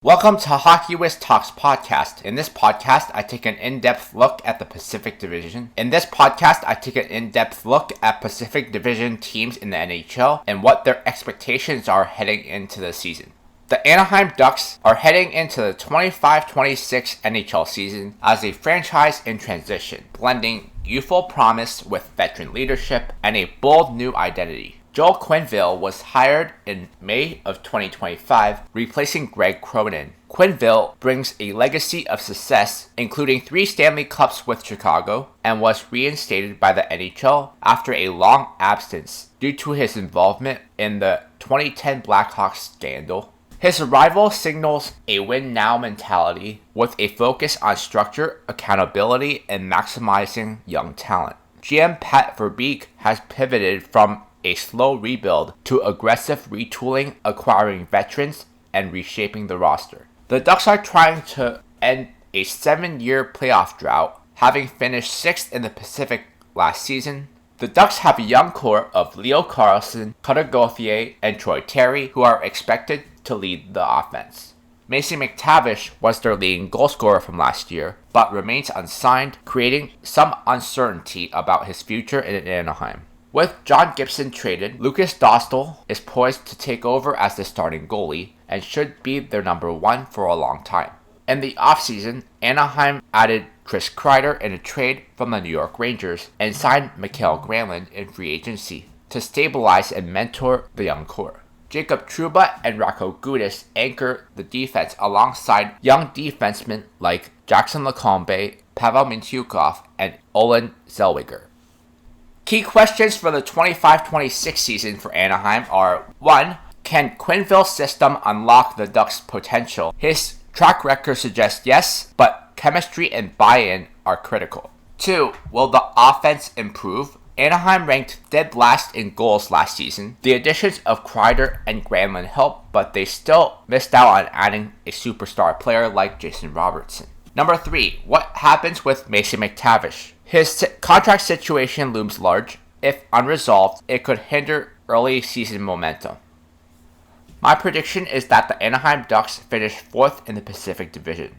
Welcome to Hockey Wiz Talks podcast. In this podcast, I take an in-depth look at the Pacific Division. In this podcast, I take an in-depth look at Pacific Division teams in the NHL and what their expectations are heading into the season. The Anaheim Ducks are heading into the 25-26 NHL season as a franchise in transition, blending youthful promise with veteran leadership and a bold new identity. Joel Quenneville was hired in May of 2025, replacing Greg Cronin. Quenneville brings a legacy of success, including 3 Stanley Cups with Chicago, and was reinstated by the NHL after a long absence due to his involvement in the 2010 Blackhawks scandal. His arrival signals a win-now mentality with a focus on structure, accountability, and maximizing young talent. GM Pat Verbeek has pivoted from a slow rebuild to aggressive retooling, acquiring veterans, and reshaping the roster. The Ducks are trying to end a 7-year playoff drought, having finished 6th in the Pacific last season. The Ducks have a young core of Leo Carlsson, Cutter Gauthier, and Troy Terry, who are expected to lead the offense. Mason McTavish was their leading goal scorer from last year, but remains unsigned, creating some uncertainty about his future in Anaheim. With John Gibson traded, Lucas Dostal is poised to take over as the starting goalie and should be their number 1 for a long time. In the offseason, Anaheim added Chris Kreider in a trade from the New York Rangers and signed Mikael Granlund in free agency to stabilize and mentor the young core. Jacob Trouba and Rocco Gudis anchor the defense alongside young defensemen like Jackson Lecombe, Pavel Mintyukov, and Olin Zellweger. Key questions for the 25-26 season for Anaheim are: 1. Can Quenneville's system unlock the Ducks' potential? His track record suggests yes, but chemistry and buy-in are critical. 2. Will the offense improve? Anaheim ranked dead last in goals last season. The additions of Kreider and Granlund helped, but they still missed out on adding a superstar player like Jason Robertson. Number 3. What happens with Mason McTavish? His contract situation looms large. If unresolved, it could hinder early season momentum. My prediction is that the Anaheim Ducks finish 4th in the Pacific Division.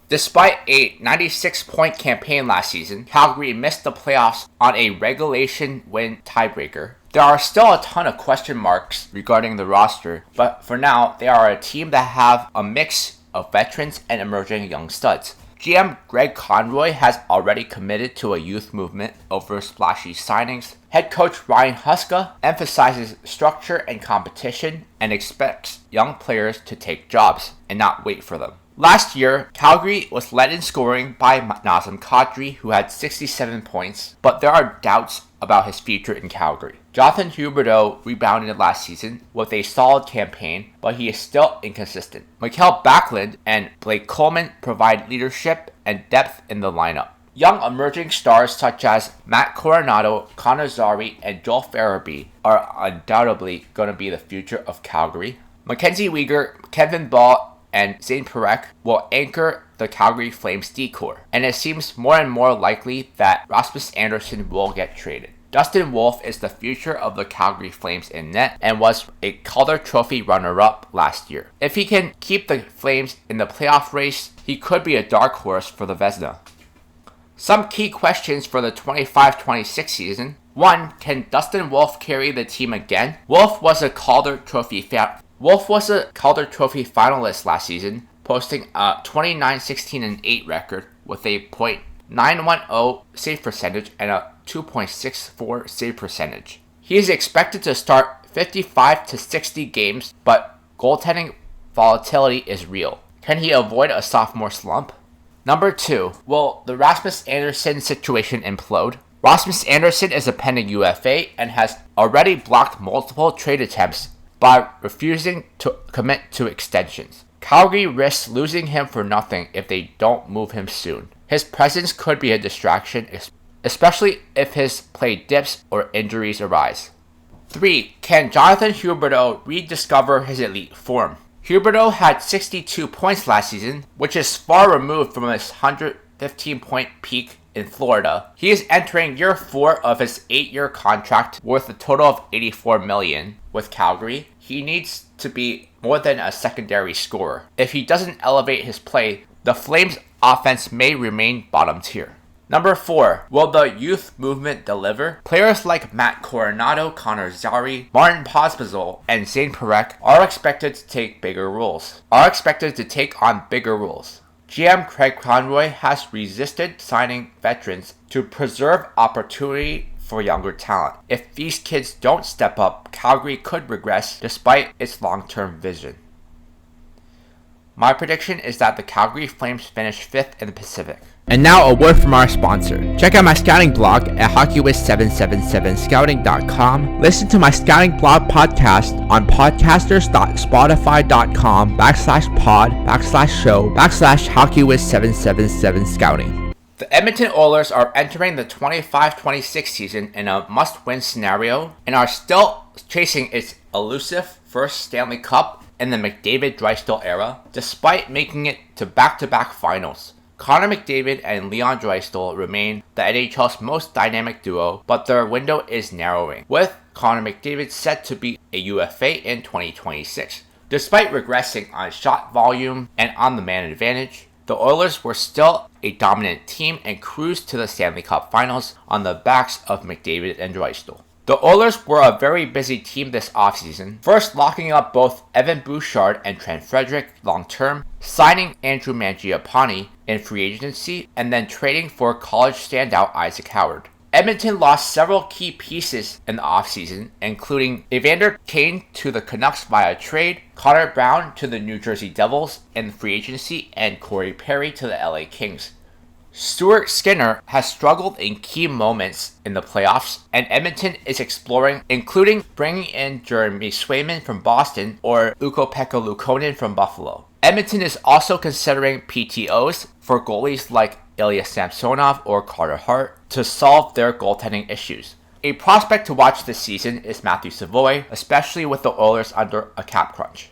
Despite a 96-point campaign last season, Calgary missed the playoffs on a regulation win tiebreaker. There are still a ton of question marks regarding the roster, but for now, they are a team that have a mix of veterans and emerging young studs. GM Greg Conroy has already committed to a youth movement over splashy signings. Head coach Ryan Huska emphasizes structure and competition and expects young players to take jobs and not wait for them. Last year, Calgary was led in scoring by Nazem Kadri, who had 67 points, but there are doubts about his future in Calgary. Jonathan Huberdeau rebounded last season with a solid campaign, but he is still inconsistent. Mikael Backlund and Blake Coleman provide leadership and depth in the lineup. Young emerging stars such as Matt Coronado, Connor Zary, and Joel Farabee are undoubtedly going to be the future of Calgary. Mackenzie Weegar, Kevin Ball, and Zane Parekh will anchor the Calgary Flames D-core, and it seems more and more likely that Rasmus Andersson will get traded. Dustin Wolf is the future of the Calgary Flames in net and was a Calder Trophy runner-up last year. If he can keep the Flames in the playoff race, he could be a dark horse for the Vezina. Some key questions for the 25-26 season. 1. Can Dustin Wolf carry the team again? Wolf was a Calder Trophy finalist last season, posting a 29-16-8 record with a .910 save percentage and a 2.64 save percentage. He is expected to start 55 to 60 games, but goaltending volatility is real. Can he avoid a sophomore slump? Number 2, will the Rasmus Andersson situation implode? Rasmus Andersson is a pending UFA and has already blocked multiple trade attempts by refusing to commit to extensions. Calgary risks losing him for nothing if they don't move him soon. His presence could be a distraction, especially if his play dips or injuries arise. 3. Can Jonathan Huberdeau rediscover his elite form? Huberdeau had 62 points last season, which is far removed from his 115-point peak in Florida. He is entering year 4 of his 8-year contract worth a total of $84 million with Calgary. He needs to be more than a secondary scorer. If he doesn't elevate his play, the Flames' offense may remain bottom tier. Number 4, will the youth movement deliver? Players like Matt Coronado, Connor Zary, Martin Pospisil, and Zane Parekh are expected to take on bigger roles. GM Craig Conroy has resisted signing veterans to preserve opportunity for younger talent. If these kids don't step up, Calgary could regress despite its long-term vision. My prediction is that the Calgary Flames finish 5th in the Pacific. And now a word from our sponsor. Check out my scouting blog at hockeywiz777scouting.com. Listen to my scouting blog podcast on podcasters.spotify.com/pod/show/hockeywiz777scouting. The Edmonton Oilers are entering the 25-26 season in a must-win scenario and are still chasing its elusive first Stanley Cup in the McDavid-Draisaitl era, despite making it to back-to-back finals. Connor McDavid and Leon Draisaitl remain the NHL's most dynamic duo, but their window is narrowing, with Connor McDavid set to be a UFA in 2026. Despite regressing on shot volume and on the man advantage, the Oilers were still a dominant team and cruised to the Stanley Cup Finals on the backs of McDavid and Draisaitl. The Oilers were a very busy team this offseason, first locking up both Evan Bouchard and Trent Frederic long-term, signing Andrew Mangiapane in free agency, and then trading for college standout Isaac Howard. Edmonton lost several key pieces in the offseason, including Evander Kane to the Canucks via trade, Connor Brown to the New Jersey Devils in free agency, and Corey Perry to the LA Kings. Stuart Skinner has struggled in key moments in the playoffs, and Edmonton is exploring, including bringing in Jeremy Swayman from Boston or Ukko-Pekka Luukkonen from Buffalo. Edmonton is also considering PTOs for goalies like Ilya Samsonov or Carter Hart to solve their goaltending issues. A prospect to watch this season is Matthew Savoie, especially with the Oilers under a cap crunch.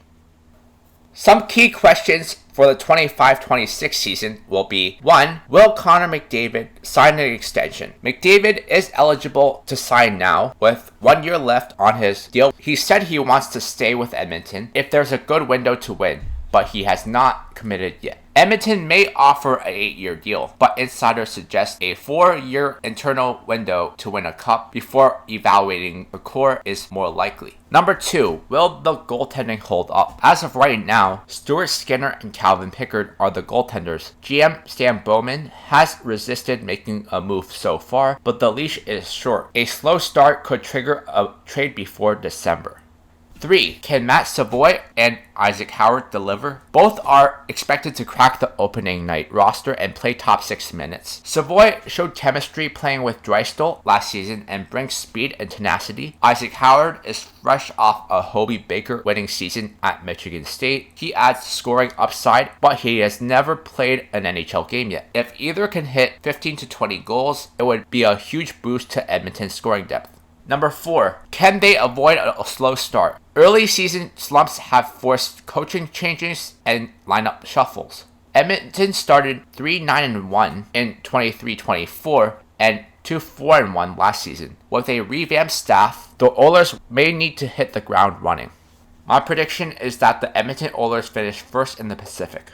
Some key questions for the 25-26 season will be: 1. Will Connor McDavid sign an extension? McDavid is eligible to sign now with 1 year left on his deal. He said he wants to stay with Edmonton if there's a good window to win, but he has not committed yet. Edmonton may offer an 8-year deal, but insiders suggest a 4-year internal window to win a cup before evaluating the core is more likely. Number 2, will the goaltending hold up? As of right now, Stuart Skinner and Calvin Pickard are the goaltenders. GM Stan Bowman has resisted making a move so far, but the leash is short. A slow start could trigger a trade before December. 3. Can Matt Savoie and Isaac Howard deliver? Both are expected to crack the opening night roster and play top 6 minutes. Savoie showed chemistry playing with Draisaitl last season and brings speed and tenacity. Isaac Howard is fresh off a Hobey Baker winning season at Michigan State. He adds scoring upside, but he has never played an NHL game yet. If either can hit 15 to 20 goals, it would be a huge boost to Edmonton's scoring depth. Number 4, can they avoid a slow start? Early season slumps have forced coaching changes and lineup shuffles. Edmonton started 3-9-1 in 23-24 and 2-4-1 last season. With a revamped staff, the Oilers may need to hit the ground running. My prediction is that the Edmonton Oilers finish first in the Pacific.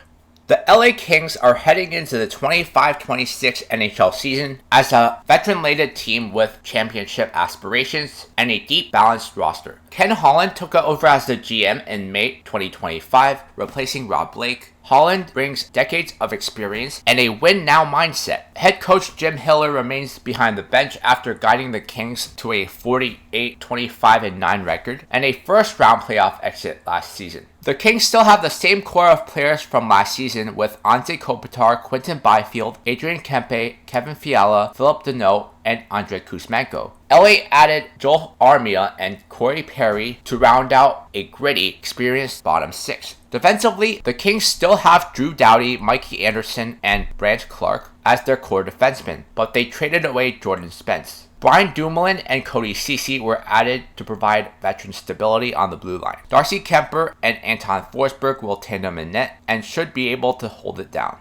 The LA Kings are heading into the 25-26 NHL season as a veteran-laden team with championship aspirations and a deep, balanced roster. Ken Holland took over as the GM in May 2025, replacing Rob Blake. Holland brings decades of experience and a win-now mindset. Head coach Jim Hiller remains behind the bench after guiding the Kings to a 48-25-9 record and a first-round playoff exit last season. The Kings still have the same core of players from last season with Anze Kopitar, Quinton Byfield, Adrian Kempe, Kevin Fiala, Philip Deneau, and Andrei Kuzmenko. LA added Joel Armia and Corey Perry to round out a gritty, experienced bottom 6. Defensively, the Kings still have Drew Doughty, Mikey Anderson, and Brandt Clark as their core defensemen, but they traded away Jordan Spence. Brian Dumoulin and Cody Ceci were added to provide veteran stability on the blue line. Darcy Kemper and Anton Forsberg will tandem in net and should be able to hold it down.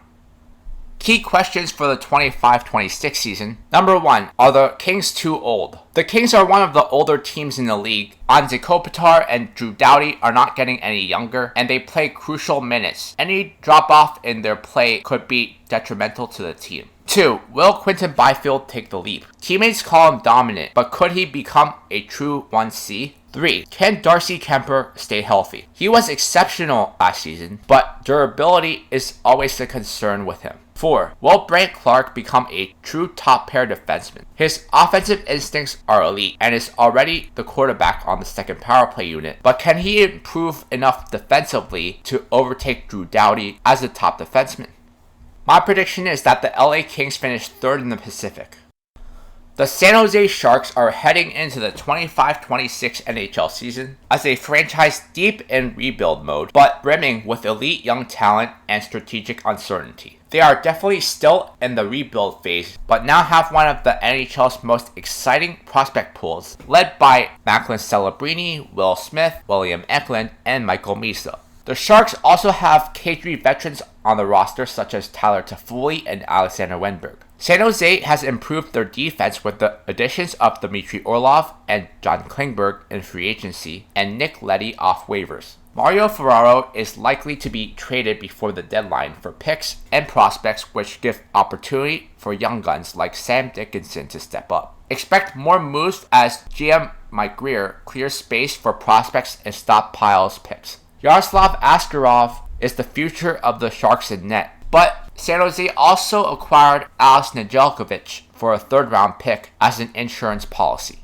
Key questions for the 25-26 season. Number 1. Are the Kings too old? The Kings are one of the older teams in the league. Anze Kopitar and Drew Doughty are not getting any younger, and they play crucial minutes. Any drop-off in their play could be detrimental to the team. 2. Will Quinton Byfield take the leap? Teammates call him dominant, but could he become a true 1C? 3. Can Darcy Kemper stay healthy? He was exceptional last season, but durability is always a concern with him. 4. Will Brant Clark become a true top pair defenseman? His offensive instincts are elite and is already the quarterback on the second power play unit, but can he improve enough defensively to overtake Drew Doughty as a top defenseman? My prediction is that the LA Kings finish 3rd in the Pacific. The San Jose Sharks are heading into the 25-26 NHL season as a franchise deep in rebuild mode, but brimming with elite young talent and strategic uncertainty. They are definitely still in the rebuild phase, but now have one of the NHL's most exciting prospect pools, led by Macklin Celebrini, Will Smith, William Eklund, and Michael Misa. The Sharks also have K3 veterans on the roster such as Tyler Toffoli and Alexander Wenberg. San Jose has improved their defense with the additions of Dmitry Orlov and John Klingberg in free agency and Nick Leddy off waivers. Mario Ferraro is likely to be traded before the deadline for picks and prospects, which give opportunity for young guns like Sam Dickinson to step up. Expect more moves as GM Mike Greer clears space for prospects and stockpiles picks. Yaroslav Askarov is the future of the Sharks in net, but San Jose also acquired Alex Nedeljkovic for a 3rd-round pick as an insurance policy.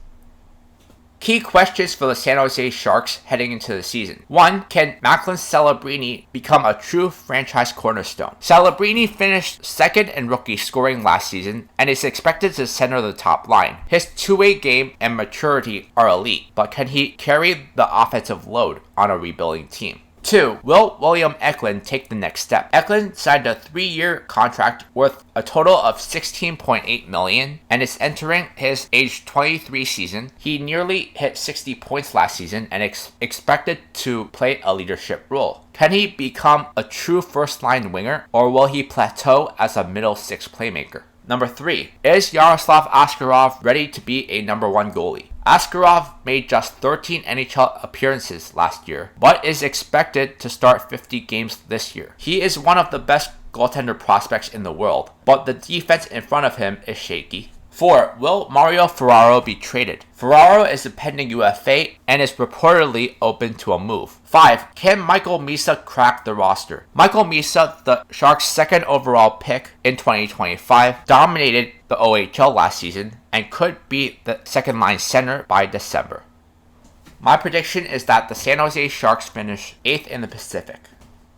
Key questions for the San Jose Sharks heading into the season. 1. Can Macklin Celebrini become a true franchise cornerstone? Celebrini finished 2nd in rookie scoring last season and is expected to center the top line. His two-way game and maturity are elite, but can he carry the offensive load on a rebuilding team? 2. Will William Eklund take the next step? Eklund signed a 3-year contract worth a total of $16.8 million and is entering his age 23 season. He nearly hit 60 points last season and expected to play a leadership role. Can he become a true first-line winger, or will he plateau as a middle six playmaker? Number 3. Is Yaroslav Askarov ready to be a number 1 goalie? Askarov made just 13 NHL appearances last year, but is expected to start 50 games this year. He is one of the best goaltender prospects in the world, but the defense in front of him is shaky. 4. Will Mario Ferraro be traded? Ferraro is a pending UFA and is reportedly open to a move. 5. Can Michael Misa crack the roster? Michael Misa, the Sharks' 2nd overall pick in 2025, dominated the OHL last season and could be the 2nd-line center by December. My prediction is that the San Jose Sharks finish 8th in the Pacific.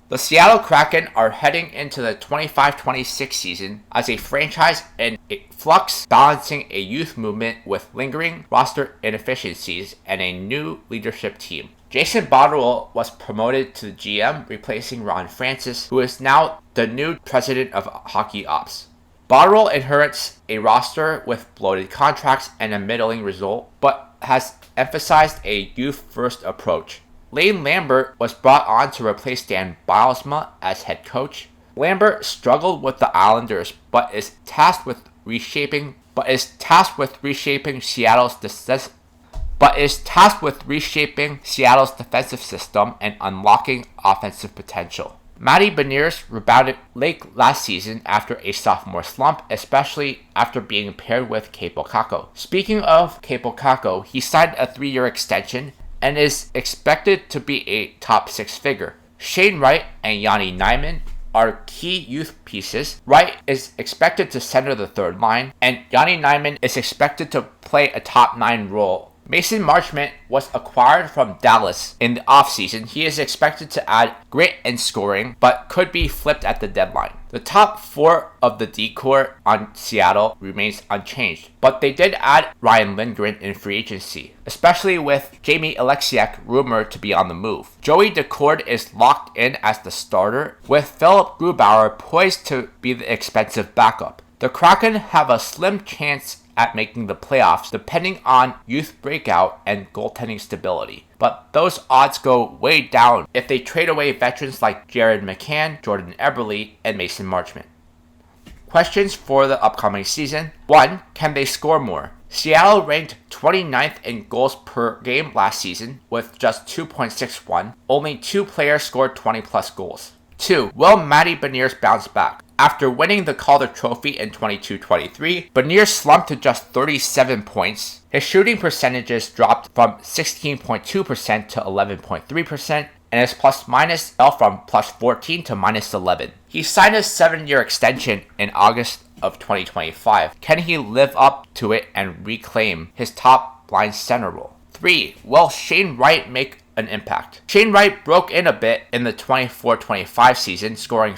The Seattle Kraken are heading into the 25-26 season as a franchise in flux, balancing a youth movement with lingering roster inefficiencies and a new leadership team. Jason Botterill was promoted to the GM, replacing Ron Francis, who is now the new president of hockey ops. Botterill inherits a roster with bloated contracts and a middling result, but has emphasized a youth-first approach. Lane Lambert was brought on to replace Dan Bylsma as head coach. Lambert struggled with the Islanders, but is tasked with reshaping Seattle's defensive system and unlocking offensive potential. Matty Beniers rebounded late last season after a sophomore slump, especially after being paired with Kaapo Kakko. Speaking of Kaapo Kakko, he signed a 3-year extension and is expected to be a top 6 figure. Shane Wright and Yanni Nyman are key youth pieces. Wright is expected to center the 3rd line, and Yanni Nyman is expected to play a top 9 role. Mason Marchment was acquired from Dallas in the offseason. He is expected to add grit and scoring, but could be flipped at the deadline. The top 4 of the D-core on Seattle remains unchanged, but they did add Ryan Lindgren in free agency, especially with Jamie Alexiak rumored to be on the move. Joey Decord is locked in as the starter, with Philip Grubauer poised to be the expensive backup. The Kraken have a slim chance at making the playoffs depending on youth breakout and goaltending stability, but those odds go way down if they trade away veterans like Jared McCann, Jordan Eberle, and Mason Marchment. Questions for the upcoming season. 1. Can they score more? Seattle ranked 29th in goals per game last season with just 2.61. Only 2 players scored 20 plus goals. 2. Will Matty Beniers bounce back? After winning the Calder Trophy in 22-23, Beniers slumped to just 37 points. His shooting percentages dropped from 16.2% to 11.3%, and his plus-minus fell from plus 14 to minus 11. He signed a 7-year extension in August of 2025. Can he live up to it and reclaim his top-line center role? 3. Will Shane Wright make an impact? Shane Wright broke in a bit in the 24-25 season, scoring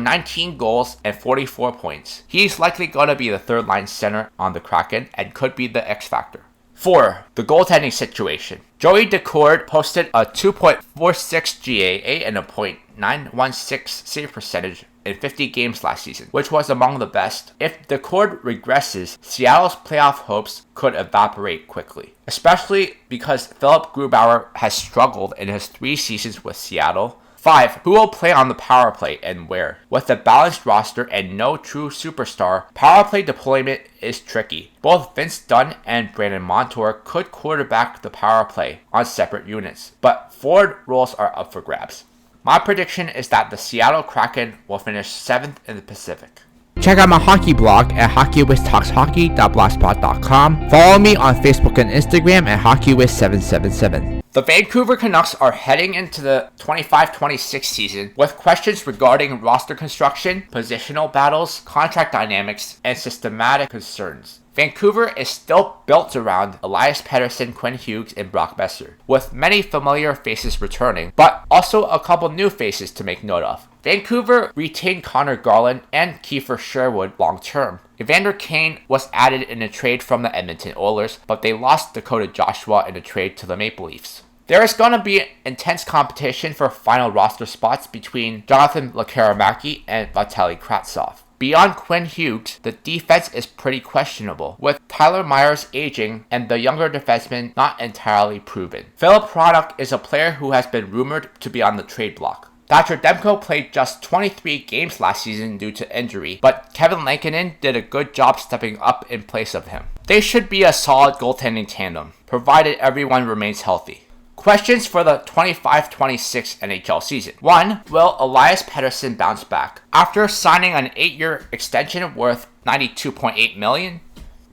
19 goals and 44 points. He's likely going to be the third-line center on the Kraken and could be the X factor. 4. The goaltending situation. Joey Decord posted a 2.46 GAA and a .916 save percentage in 50 games last season, which was among the best. If Decord regresses, Seattle's playoff hopes could evaporate quickly, especially because Philip Grubauer has struggled in his 3 seasons with Seattle. 5. Who will play on the power play and where? With a balanced roster and no true superstar, power play deployment is tricky. Both Vince Dunn and Brandon Montour could quarterback the power play on separate units, but forward roles are up for grabs. My prediction is that the Seattle Kraken will finish 7th in the Pacific. Check out my hockey blog at hockeywiztalkshockey.blogspot.com. Follow me on Facebook and Instagram at hockeywiz777. The Vancouver Canucks are heading into the 25-26 season with questions regarding roster construction, positional battles, contract dynamics, and systematic concerns. Vancouver is still built around Elias Pettersson, Quinn Hughes, and Brock Besser, with many familiar faces returning, but also a couple new faces to make note of. Vancouver retained Connor Garland and Kiefer Sherwood long-term. Evander Kane was added in a trade from the Edmonton Oilers, but they lost Dakota Joshua in a trade to the Maple Leafs. There is going to be intense competition for final roster spots between Jonathan Lekaramaki and Vitaly Kravtsov. Beyond Quinn Hughes, the defense is pretty questionable, with Tyler Myers aging and the younger defenseman not entirely proven. Filip Hronek is a player who has been rumored to be on the trade block. Thatcher Demko played just 23 games last season due to injury, but Kevin Lankinen did a good job stepping up in place of him. They should be a solid goaltending tandem, provided everyone remains healthy. Questions for the 25-26 NHL season. 1. Will Elias Pettersson bounce back? After signing an 8-year extension worth $92.8 million,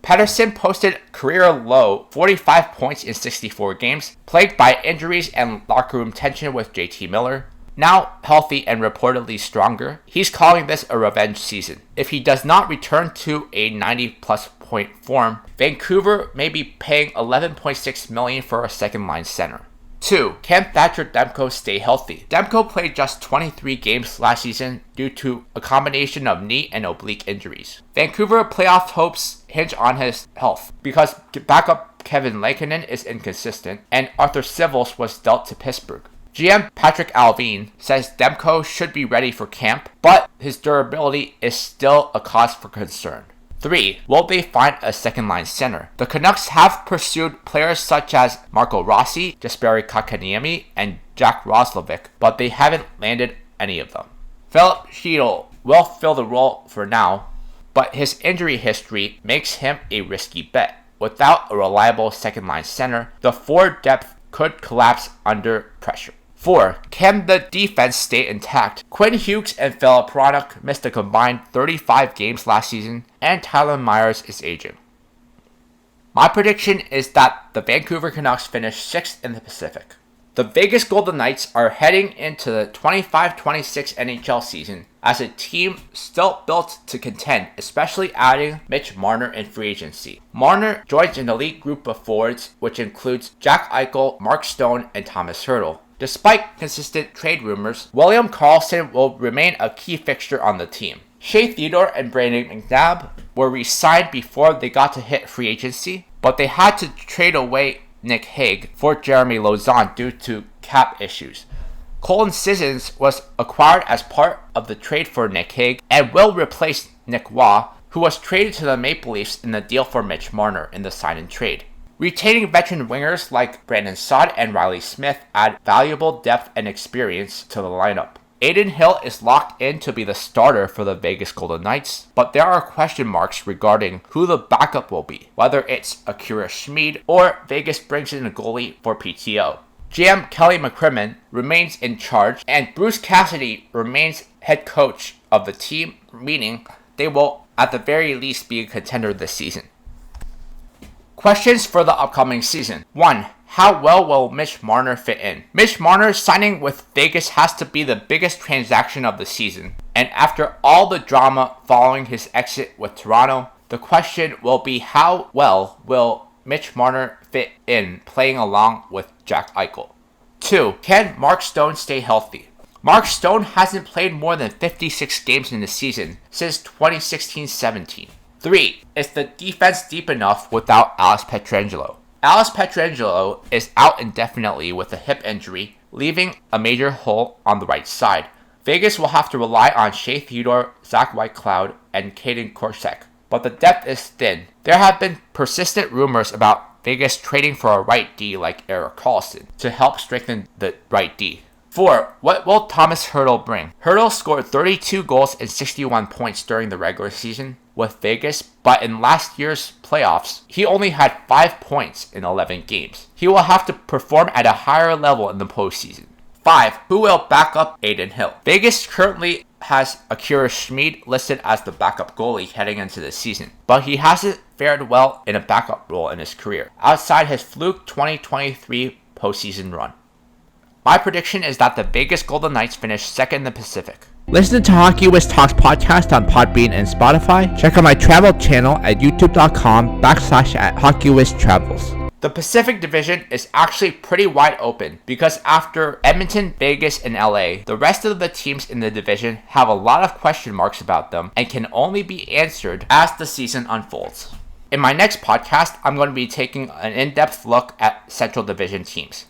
Pettersson posted career low 45 points in 64 games, plagued by injuries and locker room tension with JT Miller. Now healthy and reportedly stronger, he's calling this a revenge season. If he does not return to a 90-plus point form, Vancouver may be paying $11.6 million for a second-line center. 2. Can Thatcher Demko stay healthy? Demko played just 23 games last season due to a combination of knee and oblique injuries. Vancouver playoff hopes hinge on his health because backup Kevin Lankinen is inconsistent and Arthur Sivils was dealt to Pittsburgh. GM Patrick Alvin says Demko should be ready for camp, but his durability is still a cause for concern. 3. Will they find a second-line center? The Canucks have pursued players such as Marco Rossi, Jesperi Kotkaniemi, and Jack Roslovic, but they haven't landed any of them. Philip Chytil will fill the role for now, but his injury history makes him a risky bet. Without a reliable second-line center, the forward depth could collapse under pressure. 4. Can the defense stay intact? Quinn Hughes and Filip Hronek missed a combined 35 games last season, and Tyler Myers is aging. My prediction is that the Vancouver Canucks finish 6th in the Pacific. The Vegas Golden Knights are heading into the 25-26 NHL season as a team still built to contend, especially adding Mitch Marner in free agency. Marner joins an elite group of forwards, which includes Jack Eichel, Mark Stone, and Thomas Hertl. Despite consistent trade rumors, William Karlsson will remain a key fixture on the team. Shea Theodore and Brandon McNabb were re-signed before they got to hit free agency, but they had to trade away Nick Hague for Jeremy Lauzon due to cap issues. Colin Sissons was acquired as part of the trade for Nick Hague and will replace Nick Waugh, who was traded to the Maple Leafs in the deal for Mitch Marner in the sign-and-trade. Retaining veteran wingers like Brandon Saad and Riley Smith add valuable depth and experience to the lineup. Adin Hill is locked in to be the starter for the Vegas Golden Knights, but there are question marks regarding who the backup will be, whether it's Akira Schmid or Vegas brings in a goalie for PTO. GM Kelly McCrimmon remains in charge, and Bruce Cassidy remains head coach of the team, meaning they will at the very least be a contender this season. Questions for the upcoming season. 1. How well will Mitch Marner fit in? Mitch Marner signing with Vegas has to be the biggest transaction of the season, and after all the drama following his exit with Toronto, the question will be how well will Mitch Marner fit in playing along with Jack Eichel. 2. Can Mark Stone stay healthy? Mark Stone hasn't played more than 56 games in the season since 2016-17. 3. Is the defense deep enough without Alex Pietrangelo? Alex Pietrangelo is out indefinitely with a hip injury, leaving a major hole on the right side. Vegas will have to rely on Shea Theodore, Zach Whitecloud, and Caden Korczak, but the depth is thin. There have been persistent rumors about Vegas trading for a right D like Erik Karlsson to help strengthen the right D. 4. What will Thomas Hertl bring? Hertl scored 32 goals and 61 points during the regular season with Vegas, but in last year's playoffs, he only had 5 points in 11 games. He will have to perform at a higher level in the postseason. 5. Who will back up Adin Hill? Vegas currently has Akira Schmid listed as the backup goalie heading into the season, but he hasn't fared well in a backup role in his career, outside his fluke 2023 postseason run. My prediction is that the Vegas Golden Knights finish second in the Pacific. Listen to Hockey Whiz Talks podcast on Podbean and Spotify. Check out my travel channel at youtube.com/HockeyWhizTravels. The Pacific Division is actually pretty wide open because after Edmonton, Vegas, and LA, the rest of the teams in the division have a lot of question marks about them and can only be answered as the season unfolds. In my next podcast, I'm going to be taking an in-depth look at Central Division teams.